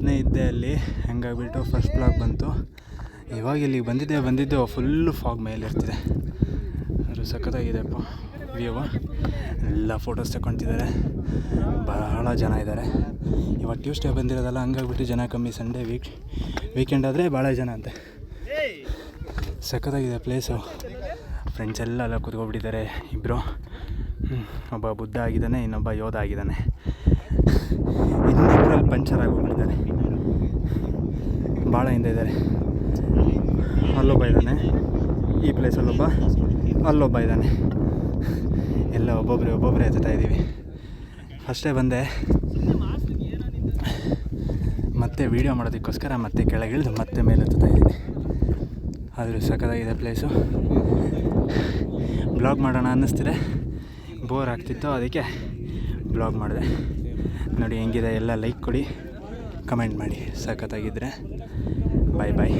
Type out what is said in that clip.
ಒಬ್ಬನೇ ಇದ್ದೆ ಅಲ್ಲಿ, ಹಂಗಾಗ್ಬಿಟ್ಟು ಫಸ್ಟ್ ಬ್ಲಾಗ್ ಬಂತು. ಇವಾಗ ಇಲ್ಲಿಗೆ ಬಂದಿದ್ದು ಫುಲ್ಲು ಫಾಗ್ ಮೇಲೆ ಇರ್ತಿದೆ. ಅದು ಸಖತ್ತಾಗಿದೆಪ್ಪ ವ್ಯೂವ. ಎಲ್ಲ ಫೋಟೋಸ್ ತಗೊತಿದ್ದಾರೆ, ಭಾಳ ಜನ ಇದ್ದಾರೆ. ಇವಾಗ ಟ್ಯೂಸ್ಡೇ ಬಂದಿರೋದಲ್ಲ, ಹಂಗಾಗ್ಬಿಟ್ಟು ಜನ ಕಮ್ಮಿ. ಸಂಡೇ ವೀಕೆಂಡ್ ಆದರೆ ಭಾಳ ಜನ ಅಂತೆ. ಸಖತ್ತಾಗಿದೆ ಪ್ಲೇಸು. ಫ್ರೆಂಡ್ಸ್ ಎಲ್ಲ ಕೂತ್ಕೊಬಿಟ್ಟಿದ್ದಾರೆ. ಇಬ್ಬರು, ಒಬ್ಬ ಬುದ್ಧ ಆಗಿದ್ದಾನೆ, ಇನ್ನೊಬ್ಬ ಯೋಧ ಆಗಿದ್ದಾನೆ. ಇನ್ನಿಬ್ಬರಲ್ಲಿ ಪಂಚರ್ ಆಗೋಗ್ಬಿಟ್ಟಿದ್ದಾರೆ, ಭಾಳ ಹಿಂದೆ ಇದ್ದಾರೆ. ಅಲ್ಲೊಬ್ಬ ಇದ್ದಾನೆ, ಈ ಪ್ಲೇಸಲ್ಲೊಬ್ಬ, ಅಲ್ಲೊಬ್ಬ ಇದ್ದಾನೆ. ಎಲ್ಲ ಒಬ್ಬೊಬ್ಬರೇ ಎತ್ತಾ ಇದ್ದೀವಿ. ಫಸ್ಟೇ ಬಂದೆ, ಮತ್ತೆ ವೀಡಿಯೋ ಮಾಡೋದಕ್ಕೋಸ್ಕರ ಮತ್ತೆ ಕೆಳಗಿಳಿದು ಮತ್ತೆ ಮೇಲೆ ಎತ್ತಾ ಇದ್ದೀನಿ. ಆದರೂ ಸಖತ್ತಾಗಿದೆ ಪ್ಲೇಸು. ಬ್ಲಾಗ್ ಮಾಡೋಣ ಅನ್ನಿಸ್ತಿದೆ, ಬೋರ್ ಆಗ್ತಿತ್ತು, ಅದಕ್ಕೆ ಬ್ಲಾಗ್ ಮಾಡಿದೆ. ನೋಡಿ ಹೆಂಗಿದೆ, ಎಲ್ಲ ಲೈಕ್ ಕೊಡಿ, ಕಮೆಂಟ್ ಮಾಡಿ. ಸಖತ್ತಾಗಿದ್ದರೆ ಬಾಯ್.